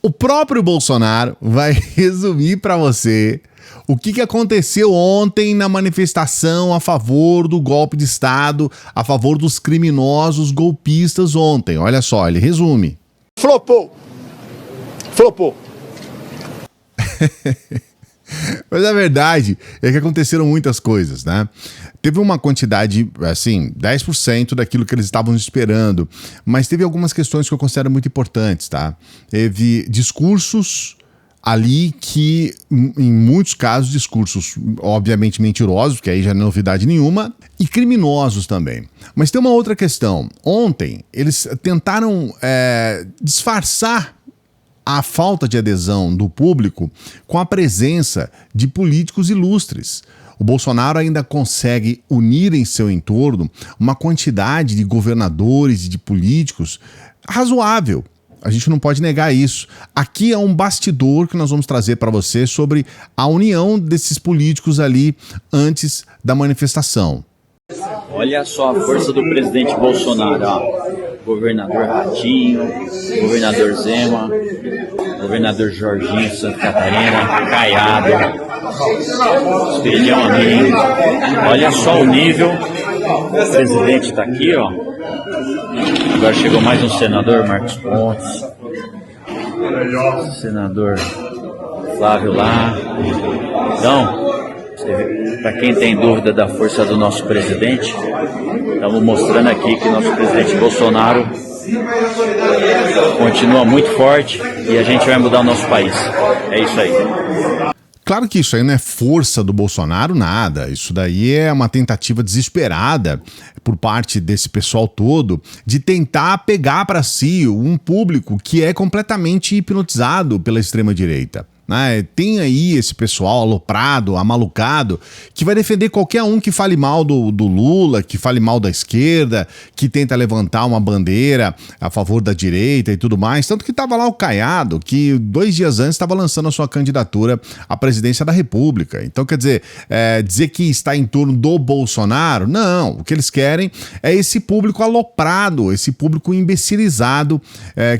O próprio Bolsonaro vai resumir para você o que aconteceu ontem na manifestação a favor do golpe de Estado, a favor dos criminosos golpistas ontem. Olha só, ele resume. Flopou. Mas a verdade é que aconteceram muitas coisas, né? Teve uma quantidade, assim, 10% daquilo que eles estavam esperando, mas teve algumas questões que eu considero muito importantes, tá? Teve discursos ali que, em muitos casos, discursos obviamente mentirosos, porque aí já não é novidade nenhuma, e criminosos também. Mas tem uma outra questão. Ontem, eles tentaram disfarçar a falta de adesão do público com a presença de políticos ilustres. O Bolsonaro ainda consegue unir em seu entorno uma quantidade de governadores e de políticos razoável. A gente não pode negar isso. Aqui é um bastidor que nós vamos trazer para você sobre a união desses políticos ali antes da manifestação. Olha só a força do presidente Bolsonaro, ó. Governador Ratinho, governador Zema, governador Jorginho, Santa Catarina, Caiado, Esperidião Amigo. Olha só o nível. O presidente está aqui, ó. Agora chegou mais um senador, Marcos Pontes. Senador Flávio lá. Então, para quem tem dúvida da força do nosso presidente, estamos mostrando aqui que nosso presidente Bolsonaro continua muito forte e a gente vai mudar o nosso país. É isso aí. Claro que isso aí não é força do Bolsonaro, nada. Isso daí é uma tentativa desesperada por parte desse pessoal todo de tentar pegar para si um público que é completamente hipnotizado pela extrema-direita. Tem aí esse pessoal aloprado, amalucado, que vai defender qualquer um que fale mal do Lula, que fale mal da esquerda, que tenta levantar uma bandeira a favor da direita e tudo mais. Tanto que estava lá o Caiado, que 2 dias antes estava lançando a sua candidatura à presidência da República. Então, quer dizer, dizer que está em torno do Bolsonaro, não. O que eles querem é esse público aloprado, esse público imbecilizado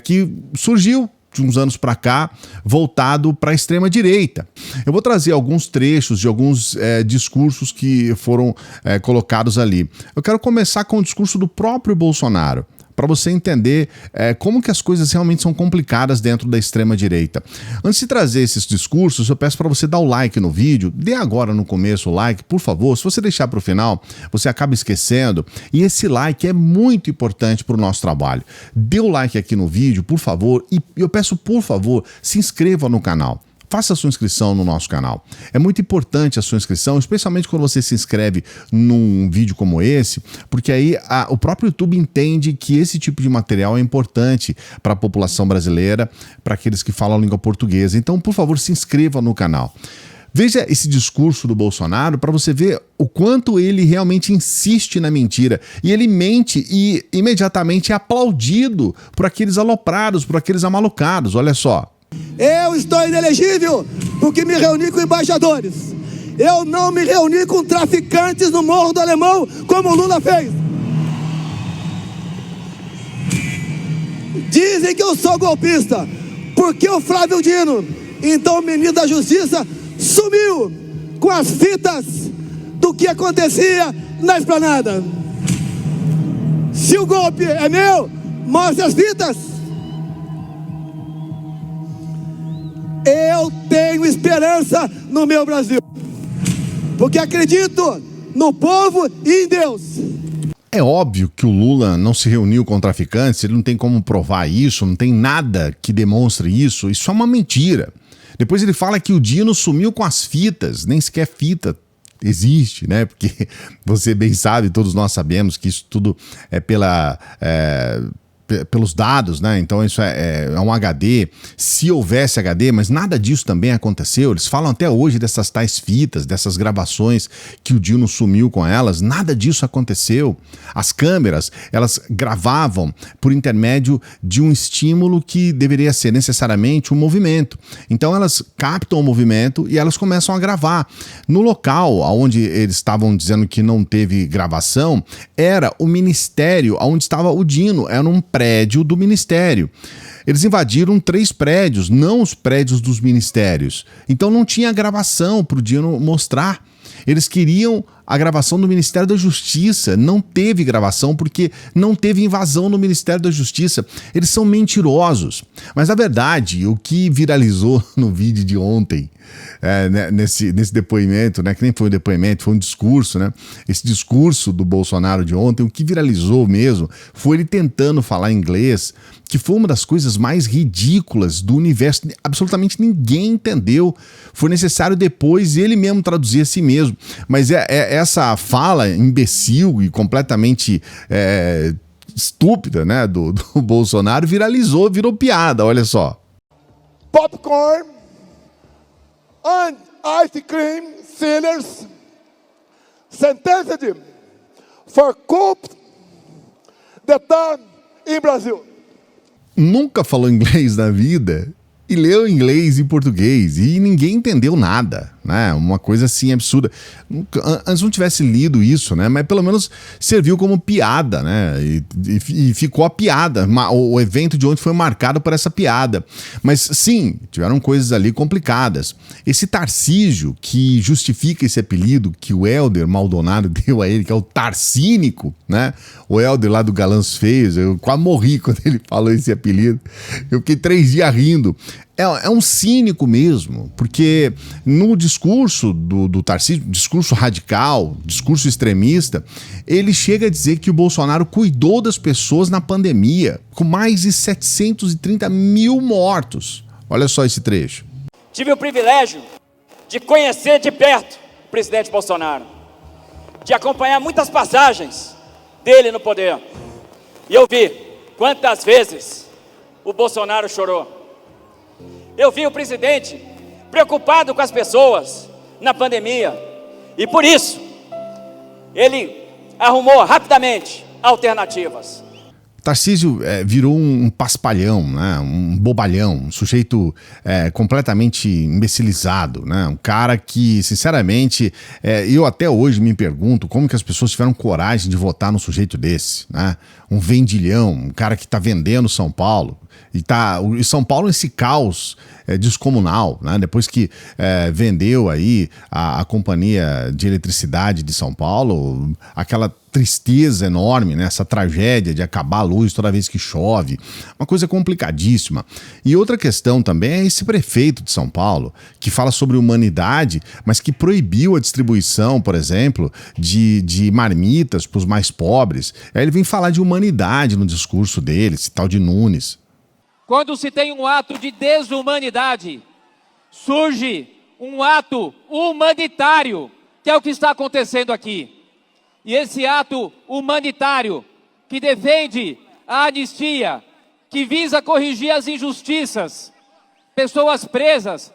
que surgiu de uns anos para cá, voltado para a extrema-direita. Eu vou trazer alguns trechos de alguns discursos que foram colocados ali. Eu quero começar com o discurso do próprio Bolsonaro, para você entender como que as coisas realmente são complicadas dentro da extrema-direita. Antes de trazer esses discursos, eu peço para você dar o like no vídeo, dê agora no começo o like, por favor. Se você deixar para o final, você acaba esquecendo, e esse like é muito importante para o nosso trabalho. Dê o like aqui no vídeo, por favor, e eu peço, por favor, se inscreva no canal. Faça a sua inscrição no nosso canal. É muito importante a sua inscrição, especialmente quando você se inscreve num vídeo como esse, porque aí o próprio YouTube entende que esse tipo de material é importante para a população brasileira, para aqueles que falam a língua portuguesa. Então, por favor, se inscreva no canal. Veja esse discurso do Bolsonaro para você ver o quanto ele realmente insiste na mentira. E ele mente e imediatamente é aplaudido por aqueles aloprados, por aqueles amalucados. Olha só. Eu estou inelegível porque me reuni com embaixadores. Eu não me reuni com traficantes no Morro do Alemão, como o Lula fez. Dizem que eu sou golpista, porque o Flávio Dino, então o ministro da Justiça, sumiu com as fitas do que acontecia na esplanada. Se o golpe é meu, mostre as fitas. Eu tenho esperança no meu Brasil, porque acredito no povo e em Deus. É óbvio que o Lula não se reuniu com traficantes, ele não tem como provar isso, não tem nada que demonstre isso, isso é uma mentira. Depois ele fala que o Dino sumiu com as fitas, nem sequer fita existe, né? Porque você bem sabe, todos nós sabemos que isso tudo é pelos dados, né? Então isso é um HD, se houvesse HD, mas nada disso também aconteceu. Eles falam até hoje dessas tais fitas, dessas gravações que o Dino sumiu com elas, nada disso aconteceu. As câmeras, elas gravavam por intermédio de um estímulo que deveria ser necessariamente um movimento. Então elas captam o movimento e elas começam a gravar. No local onde eles estavam dizendo que não teve gravação, era o ministério onde estava o Dino, era um prédio prédio do ministério. Eles invadiram 3 prédios, não os prédios dos ministérios. Então não tinha gravação para o Dino mostrar. Eles queriam a gravação do Ministério da Justiça. Não teve gravação porque não teve invasão no Ministério da Justiça. Eles são mentirosos. Mas a verdade, o que viralizou no vídeo de ontem, nesse depoimento, né, que nem foi um depoimento, foi um discurso, né? Esse discurso do Bolsonaro de ontem, o que viralizou mesmo foi ele tentando falar inglês, que foi uma das coisas mais ridículas do universo. Absolutamente ninguém entendeu. Foi necessário depois ele mesmo traduzir a si mesmo. Mas essa fala imbecil e completamente estúpida, né, do Bolsonaro viralizou, virou piada, olha só. Popcorn and ice cream sellers sentenced for coup d'etat em Brasil. Nunca falou inglês na vida e leu inglês e português e ninguém entendeu nada, né? Uma coisa assim absurda. Antes não tivesse lido isso, né? Mas pelo menos serviu como piada, né? E ficou a piada. O evento de ontem foi marcado por essa piada. Mas sim, tiveram coisas ali complicadas. Esse Tarcísio, que justifica esse apelido que o Helder Maldonado deu a ele, que é o Tarcínico, né? O Helder lá do Galãs Feios, eu quase morri quando ele falou esse apelido. Eu fiquei 3 dias rindo. É um cínico mesmo, porque no discurso do Tarcísio, discurso radical, discurso extremista, ele chega a dizer que o Bolsonaro cuidou das pessoas na pandemia, com mais de 730 mil mortos. Olha só esse trecho. Tive o privilégio de conhecer de perto o presidente Bolsonaro, de acompanhar muitas passagens dele no poder. E eu vi quantas vezes o Bolsonaro chorou. Eu vi o presidente preocupado com as pessoas na pandemia e por isso ele arrumou rapidamente alternativas. Tarcísio virou um paspalhão, né? Um bobalhão, um sujeito completamente imbecilizado, né? Um cara que, sinceramente, eu até hoje me pergunto como que as pessoas tiveram coragem de votar num sujeito desse, né? Um vendilhão, um cara que está vendendo São Paulo. E São Paulo nesse caos descomunal, né? Depois que vendeu aí a companhia de eletricidade de São Paulo, aquela tristeza enorme, né? Essa tragédia de acabar a luz toda vez que chove, uma coisa complicadíssima. E outra questão também é esse prefeito de São Paulo, que fala sobre humanidade, mas que proibiu a distribuição, por exemplo, de marmitas para os mais pobres. Aí ele vem falar de humanidade no discurso dele, esse tal de Nunes. Quando se tem um ato de desumanidade, surge um ato humanitário, que é o que está acontecendo aqui. E esse ato humanitário, que defende a anistia, que visa corrigir as injustiças, pessoas presas,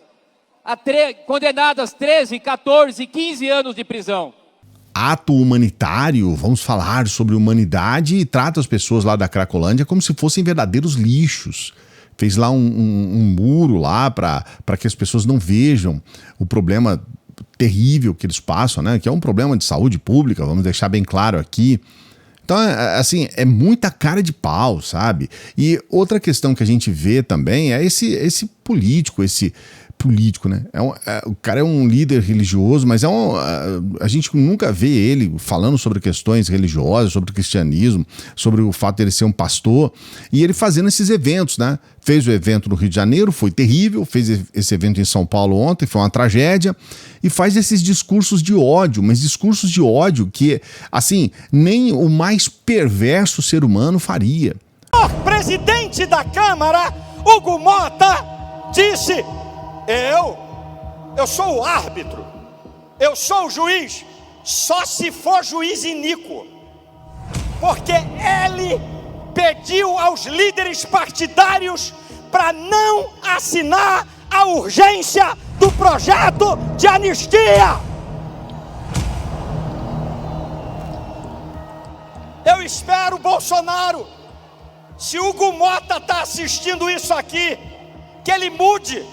condenadas 13, 14, 15 anos de prisão. Ato humanitário, vamos falar sobre humanidade e trata as pessoas lá da Cracolândia como se fossem verdadeiros lixos. Fez lá um muro lá para que as pessoas não vejam o problema terrível que eles passam, né? Que é um problema de saúde pública, vamos deixar bem claro aqui. Então, assim, é muita cara de pau, sabe? E outra questão que a gente vê também é esse político, né? O cara é um líder religioso, mas a gente nunca vê ele falando sobre questões religiosas, sobre o cristianismo, sobre o fato de ele ser um pastor, e ele fazendo esses eventos, né? Fez o evento no Rio de Janeiro, foi terrível, fez esse evento em São Paulo ontem, foi uma tragédia, e faz esses discursos de ódio, mas discursos de ódio que, assim, nem o mais perverso ser humano faria. O presidente da Câmara, Hugo Mota, disse: Eu sou o árbitro, eu sou o juiz, só se for juiz iníquo, porque ele pediu aos líderes partidários para não assinar a urgência do projeto de anistia. Eu espero, Bolsonaro, se Hugo Mota está assistindo isso aqui, que ele mude.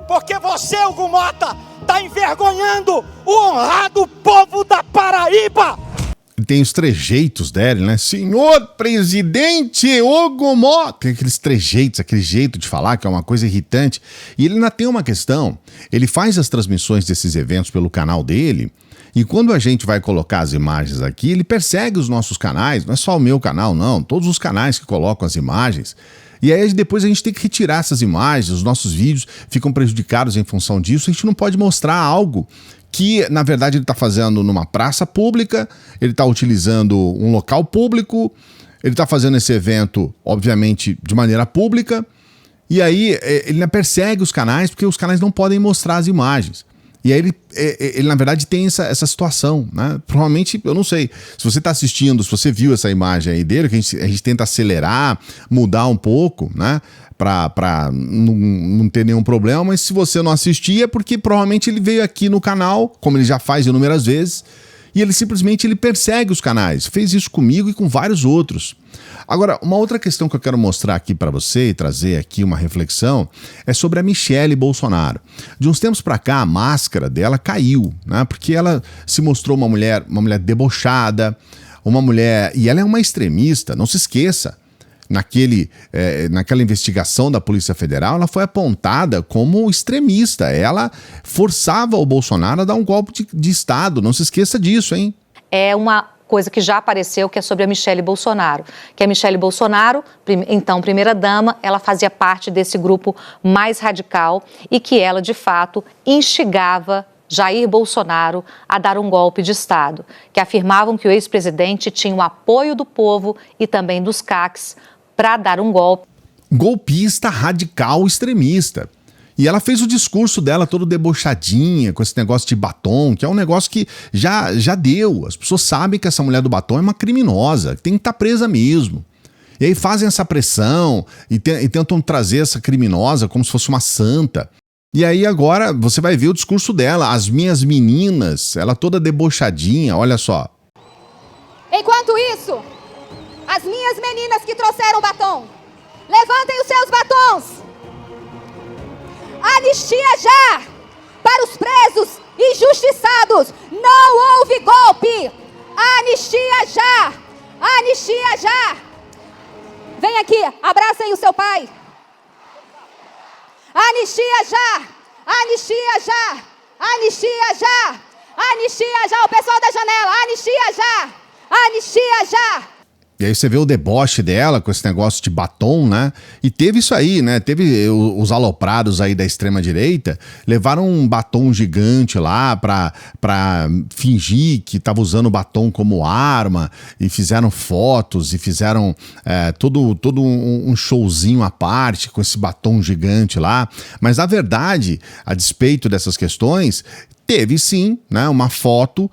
Porque você, Hugo Mota, está envergonhando o honrado povo da Paraíba. Tem os trejeitos dele, né? Senhor presidente Ogumó. Tem aqueles trejeitos, aquele jeito de falar que é uma coisa irritante. E ele ainda tem uma questão. Ele faz as transmissões desses eventos pelo canal dele. E quando a gente vai colocar as imagens aqui, ele persegue os nossos canais. Não é só o meu canal, não. Todos os canais que colocam as imagens. E aí depois a gente tem que retirar essas imagens. Os nossos vídeos ficam prejudicados em função disso. A gente não pode mostrar algo que, na verdade, ele está fazendo numa praça pública, ele está utilizando um local público, ele está fazendo esse evento, obviamente, de maneira pública, e aí ele persegue os canais, porque os canais não podem mostrar as imagens. E aí ele na verdade, tem essa situação, né? Provavelmente, eu não sei, se você está assistindo, se você viu essa imagem aí dele, que a gente tenta acelerar, mudar um pouco, né? Para não ter nenhum problema, mas se você não assistir é porque provavelmente ele veio aqui no canal, como ele já faz inúmeras vezes, e ele simplesmente persegue os canais. Fez isso comigo e com vários outros. Agora, uma outra questão que eu quero mostrar aqui para você e trazer aqui uma reflexão é sobre a Michelle Bolsonaro. De uns tempos para cá, a máscara dela caiu, né? Porque ela se mostrou uma mulher debochada, uma mulher... E ela é uma extremista, não se esqueça. Naquela investigação da Polícia Federal, ela foi apontada como extremista. Ela forçava o Bolsonaro a dar um golpe de Estado. Não se esqueça disso, hein? É uma coisa que já apareceu, que é sobre a Michelle Bolsonaro. Que a Michelle Bolsonaro, então primeira-dama, ela fazia parte desse grupo mais radical e que ela, de fato, instigava Jair Bolsonaro a dar um golpe de Estado, que afirmavam que o ex-presidente tinha o apoio do povo e também dos CACs para dar um golpe. Golpista, radical, extremista. E ela fez o discurso dela todo debochadinha, com esse negócio de batom, que é um negócio que já deu. As pessoas sabem que essa mulher do batom é uma criminosa, que tem que estar presa mesmo. E aí fazem essa pressão e tentam trazer essa criminosa como se fosse uma santa. E aí agora você vai ver o discurso dela, as minhas meninas, ela toda debochadinha, olha só. Enquanto isso, as minhas meninas que trouxeram batom, levantem os seus batons. Anistia já para os presos injustiçados. Não houve golpe. Anistia já. Anistia já. Vem aqui, abracem o seu pai. Anistia já. Anistia já. Anistia já. Anistia já. O pessoal da janela. Anistia já. Anistia já. E aí você vê o deboche dela com esse negócio de batom, né? E teve isso aí, né? Teve os aloprados aí da extrema-direita, levaram um batom gigante lá pra fingir que tava usando o batom como arma, e fizeram fotos, e fizeram todo um showzinho à parte com esse batom gigante lá. Mas, na verdade, a despeito dessas questões... Teve sim, né, uma foto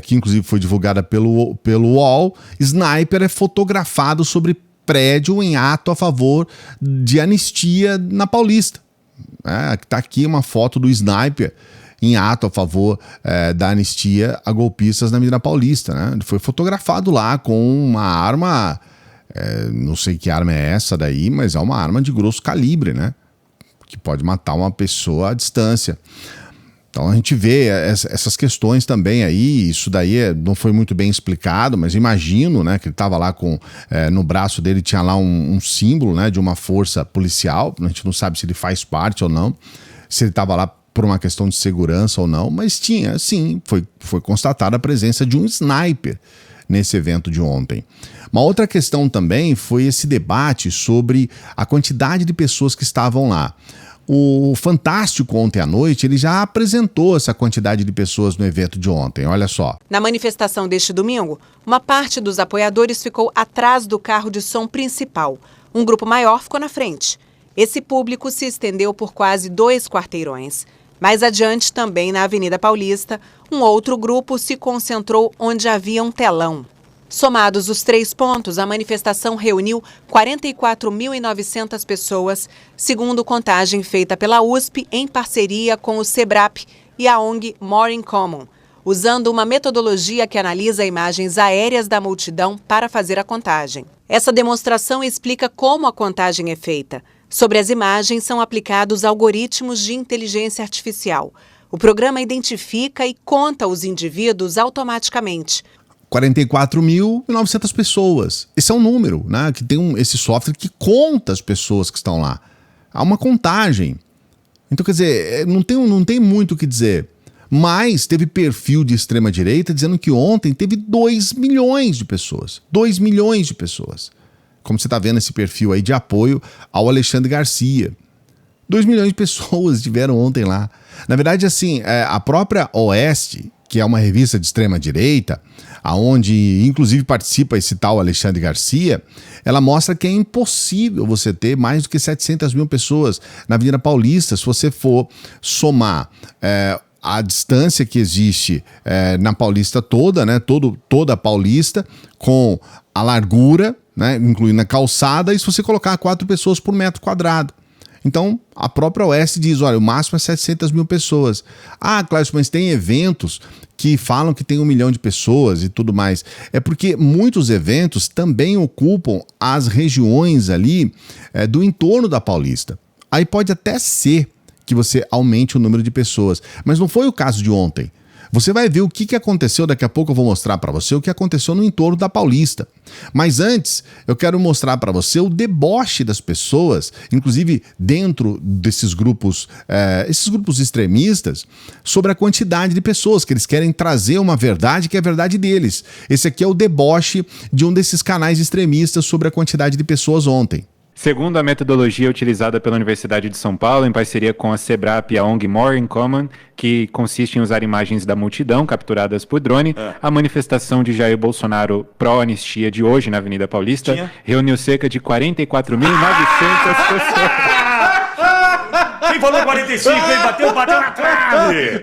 que inclusive foi divulgada pelo UOL. Sniper é fotografado sobre prédio em ato a favor de anistia na Paulista. Tá aqui uma foto do Sniper em ato a favor da anistia a golpistas na Avenida Paulista. Né? Ele foi fotografado lá com uma arma, não sei que arma é essa daí, mas é uma arma de grosso calibre, né? Que pode matar uma pessoa à distância. Então a gente vê essas questões também aí, isso daí não foi muito bem explicado, mas imagino, né, que ele estava lá com, no braço dele tinha lá um símbolo, né, de uma força policial, a gente não sabe se ele faz parte ou não, se ele estava lá por uma questão de segurança ou não, mas tinha, sim, foi constatada a presença de um sniper nesse evento de ontem. Uma outra questão também foi esse debate sobre a quantidade de pessoas que estavam lá. O Fantástico ontem à noite, ele já apresentou essa quantidade de pessoas no evento de ontem, olha só. Na manifestação deste domingo, uma parte dos apoiadores ficou atrás do carro de som principal. Um grupo maior ficou na frente. Esse público se estendeu por quase 2 quarteirões. Mais adiante, também na Avenida Paulista, um outro grupo se concentrou onde havia um telão. Somados os 3 pontos, a manifestação reuniu 44.900 pessoas, segundo contagem feita pela USP em parceria com o SEBRAP e a ONG More in Common, usando uma metodologia que analisa imagens aéreas da multidão para fazer a contagem. Essa demonstração explica como a contagem é feita. Sobre as imagens são aplicados algoritmos de inteligência artificial. O programa identifica e conta os indivíduos automaticamente. 44.900 pessoas. Esse é um número, né? Que tem esse software que conta as pessoas que estão lá. Há uma contagem. Então, quer dizer, não tem muito o que dizer. Mas teve perfil de extrema-direita dizendo que ontem teve 2 milhões de pessoas. 2 milhões de pessoas. Como você está vendo esse perfil aí de apoio ao Alexandre Garcia. 2 milhões de pessoas estiveram ontem lá. Na verdade, assim, a própria Oeste, que é uma revista de extrema-direita, onde inclusive participa esse tal Alexandre Garcia, ela mostra que é impossível você ter mais do que 700 mil pessoas na Avenida Paulista, se você for somar a distância que existe na Paulista toda, né, toda a Paulista, com a largura, né, incluindo a calçada, e se você colocar 4 pessoas por metro quadrado. Então, a própria Oeste diz, olha, o máximo é 700 mil pessoas. Ah, Cláudio, mas tem eventos que falam que tem 1 milhão de pessoas e tudo mais. É porque muitos eventos também ocupam as regiões ali do entorno da Paulista. Aí pode até ser que você aumente o número de pessoas, mas não foi o caso de ontem. Você vai ver o que aconteceu, daqui a pouco eu vou mostrar para você o que aconteceu no entorno da Paulista. Mas antes, eu quero mostrar para você o deboche das pessoas, inclusive dentro desses grupos, esses grupos extremistas, sobre a quantidade de pessoas, que eles querem trazer uma verdade que é a verdade deles. Esse aqui é o deboche de um desses canais extremistas sobre a quantidade de pessoas ontem. Segundo a metodologia utilizada pela Universidade de São Paulo, em parceria com a SEBRAP e a ONG More in Common, que consiste em usar imagens da multidão capturadas por drone, a manifestação de Jair Bolsonaro pró-anistia de hoje na Avenida Paulista reuniu cerca de 44.900 pessoas. Quem falou 45, hein? Bateu na trave!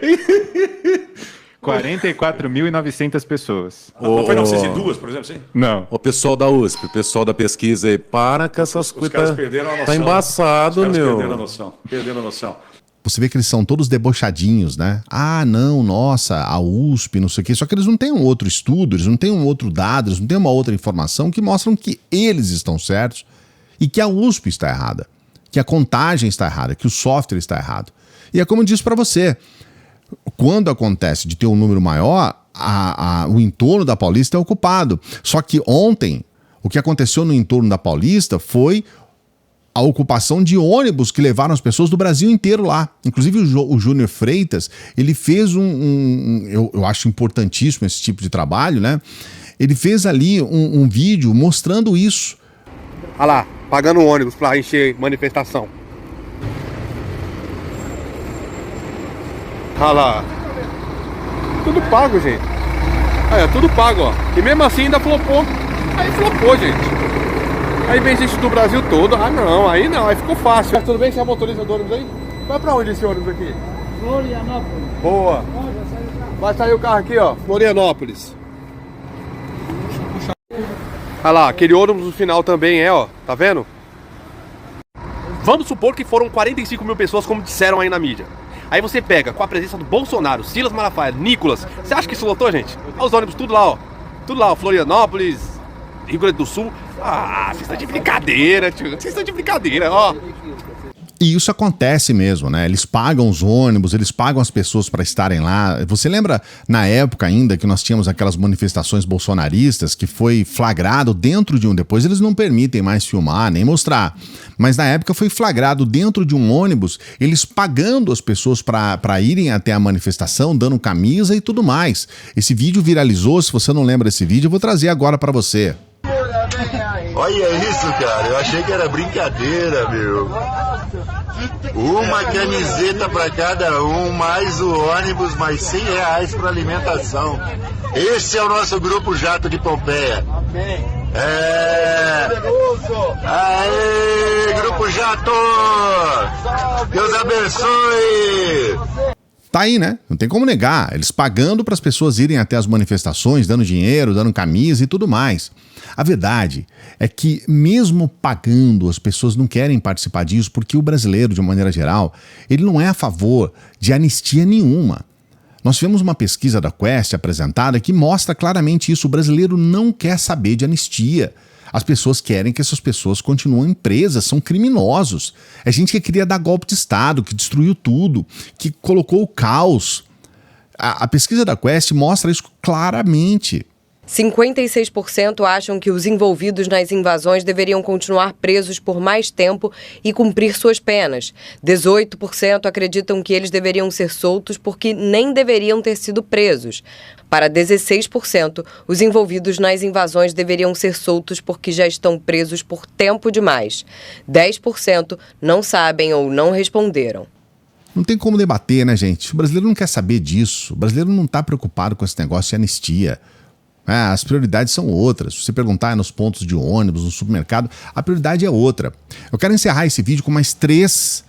44.900 pessoas. Não foi 902, por exemplo, sim? Não. O pessoal da USP, o pessoal da pesquisa aí, para com essas coisas. Os caras perderam a noção. Tá embaçado, Os caras meu. Perderam a noção. Você vê que eles são todos debochadinhos, né? Ah, não, nossa, a USP, não sei o quê. Só que eles não têm um outro estudo, eles não têm um outro dado, eles não têm uma outra informação que mostram que eles estão certos e que a USP está errada, que a contagem está errada, que o software está errado. E é como eu disse para você, quando acontece de ter um número maior, o entorno da Paulista é ocupado. Só que ontem, o que aconteceu no entorno da Paulista foi a ocupação de ônibus que levaram as pessoas do Brasil inteiro lá. Inclusive o Júnior Freitas, ele fez eu acho importantíssimo esse tipo de trabalho, né? Ele fez ali um vídeo mostrando isso. Olha lá, pagando o ônibus para encher manifestação. Olha lá. Tudo pago, gente. Olha, tudo pago, ó. E mesmo assim ainda flopou. Aí flopou, gente. Aí vem gente do Brasil todo. Ah, não, aí ficou fácil. Tudo bem? Você é motorista do ônibus aí? Vai pra onde esse ônibus aqui? Florianópolis. Boa. Vai sair o carro aqui, ó. Florianópolis. Olha lá, aquele ônibus no final também ó. Tá vendo? Vamos supor que foram 45 mil pessoas, como disseram aí na mídia. Aí você pega com a presença do Bolsonaro, Silas Malafaia, Nicolas. Você acha que isso lotou, gente? Olha os ônibus tudo lá, ó. Tudo lá, ó. Florianópolis, Rio Grande do Sul. Ah, vocês estão de brincadeira, tio. Vocês estão de brincadeira, ó. E isso acontece mesmo, né? Eles pagam os ônibus, eles pagam as pessoas para estarem lá. Você lembra na época ainda que nós tínhamos aquelas manifestações bolsonaristas que foi flagrado dentro de depois eles não permitem mais filmar nem mostrar, mas na época foi flagrado dentro de um ônibus, eles pagando as pessoas para irem até a manifestação, dando camisa e tudo mais. Esse vídeo viralizou, se você não lembra desse vídeo, eu vou trazer agora para você. Olha isso, cara, eu achei que era brincadeira, meu. Uma camiseta para cada um, mais o ônibus, mais R$100 para alimentação. Esse é o nosso grupo Jato de Pompeia. Aê, Grupo Jato! Deus abençoe! Tá aí, né? Não tem como negar. Eles pagando para as pessoas irem até as manifestações, dando dinheiro, dando camisa e tudo mais. A verdade é que, mesmo pagando, as pessoas não querem participar disso porque o brasileiro, de uma maneira geral, ele não é a favor de anistia nenhuma. Nós tivemos uma pesquisa da Quest apresentada que mostra claramente isso. O brasileiro não quer saber de anistia. As pessoas querem que essas pessoas continuem presas, são criminosos. É gente que queria dar golpe de Estado, que destruiu tudo, que colocou o caos. A pesquisa da Quest mostra isso claramente. 56% acham que os envolvidos nas invasões deveriam continuar presos por mais tempo e cumprir suas penas. 18% acreditam que eles deveriam ser soltos porque nem deveriam ter sido presos. Para 16%, os envolvidos nas invasões deveriam ser soltos porque já estão presos por tempo demais. 10% não sabem ou não responderam. Não tem como debater, né, gente? O brasileiro não quer saber disso. O brasileiro não está preocupado com esse negócio de anistia. As prioridades são outras. Se você perguntar nos pontos de ônibus, no supermercado, a prioridade é outra. Eu quero encerrar esse vídeo com mais 3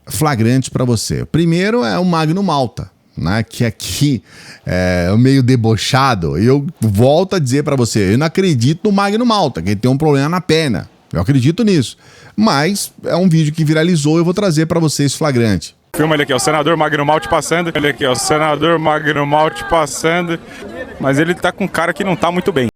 flagrantes para você. O primeiro é o Magno Malta, né, que aqui é meio debochado. Eu volto a dizer para você, eu não acredito no Magno Malta, que ele tem um problema na perna. Eu acredito nisso. Mas é um vídeo que viralizou e eu vou trazer para vocês flagrante. Filma ele aqui, ó, o senador Magno Malta passando. Ele aqui, ó, o senador Magno Malta passando. Mas ele tá com um cara que não tá muito bem.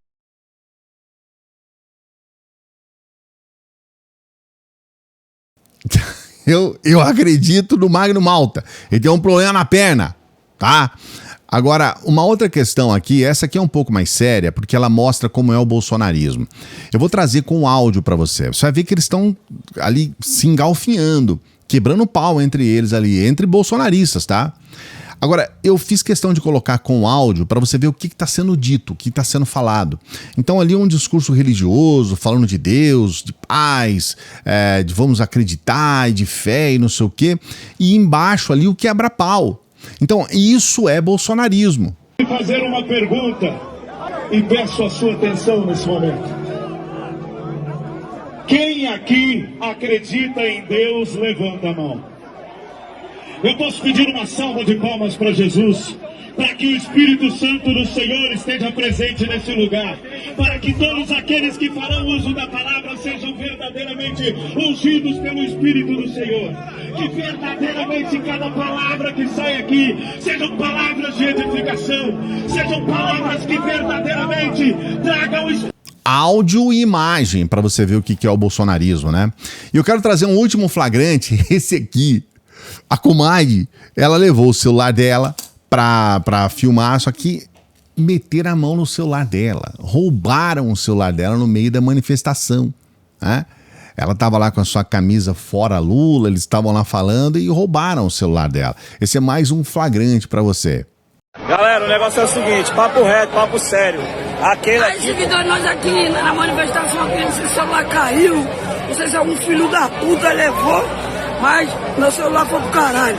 Eu acredito no Magno Malta. Ele tem um problema na perna, tá? Agora, uma outra questão aqui, essa aqui é um pouco mais séria, porque ela mostra como é o bolsonarismo. Eu vou trazer com áudio para você. Você vai ver que eles estão ali se engalfinhando, quebrando pau entre eles ali, entre bolsonaristas, tá? Agora, eu fiz questão de colocar com áudio para você ver o que está sendo dito, o que está sendo falado. Então ali é um discurso religioso, falando de Deus, de paz, de vamos acreditar, e de fé e não sei o quê. E embaixo ali o quebra-pau. Então isso é bolsonarismo. Vou fazer uma pergunta e peço a sua atenção nesse momento. Quem aqui acredita em Deus, levanta a mão. Eu posso pedir uma salva de palmas para Jesus, para que o Espírito Santo do Senhor esteja presente nesse lugar, para que todos aqueles que farão uso da palavra sejam verdadeiramente ungidos pelo Espírito do Senhor, que verdadeiramente cada palavra que sai aqui sejam palavras de edificação, sejam palavras que verdadeiramente tragam áudio e imagem para você ver o que é o bolsonarismo, né? E eu quero trazer um último flagrante, esse aqui. A comadre, ela levou o celular dela pra filmar, só que meteram a mão no celular dela, roubaram o celular dela no meio da manifestação, né? Ela tava lá com a sua camisa fora Lula, eles estavam lá falando e roubaram o celular dela. Esse é mais um flagrante pra você. Galera, o negócio é o seguinte, papo reto, papo sério. Aquele aqui... seguidores nós aqui na manifestação aqui, não sei se o celular caiu, não sei se algum filho da puta levou, mas meu celular foi pro caralho.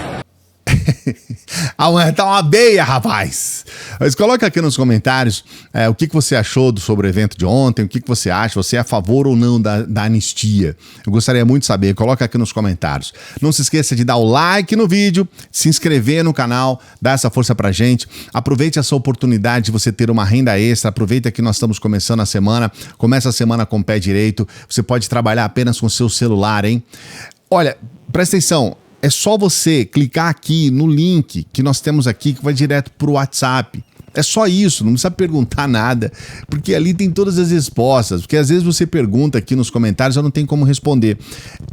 Tá uma beia, rapaz. Mas coloca aqui nos comentários o que você achou sobre o evento de ontem, o que você acha, você é a favor ou não da anistia. Eu gostaria muito de saber, coloca aqui nos comentários. Não se esqueça de dar o like no vídeo, se inscrever no canal, dar essa força pra gente. Aproveite essa oportunidade de você ter uma renda extra, aproveita que nós estamos começando a semana, começa a semana com o pé direito, você pode trabalhar apenas com o seu celular, hein? Olha, presta atenção. É só você clicar aqui no link que nós temos aqui, que vai direto para o WhatsApp. É só isso, não precisa perguntar nada, porque ali tem todas as respostas, porque às vezes você pergunta aqui nos comentários, eu não tenho como responder.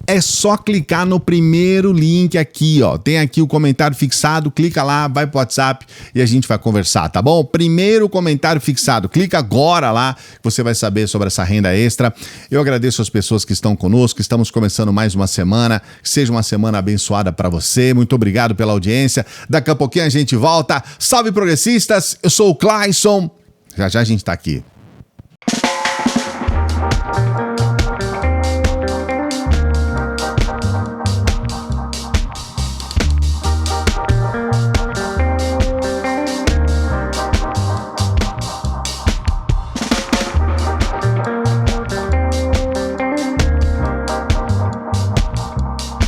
É só clicar no primeiro link aqui, ó. Tem aqui o comentário fixado, clica lá, vai pro WhatsApp e a gente vai conversar, tá bom? Primeiro comentário fixado, clica agora lá, que você vai saber sobre essa renda extra. Eu agradeço as pessoas que estão conosco, estamos começando mais uma semana, que seja uma semana abençoada para você. Muito obrigado pela audiência. Daqui a pouquinho a gente volta. Salve progressistas! Eu sou o Clayson. Já já a gente tá aqui.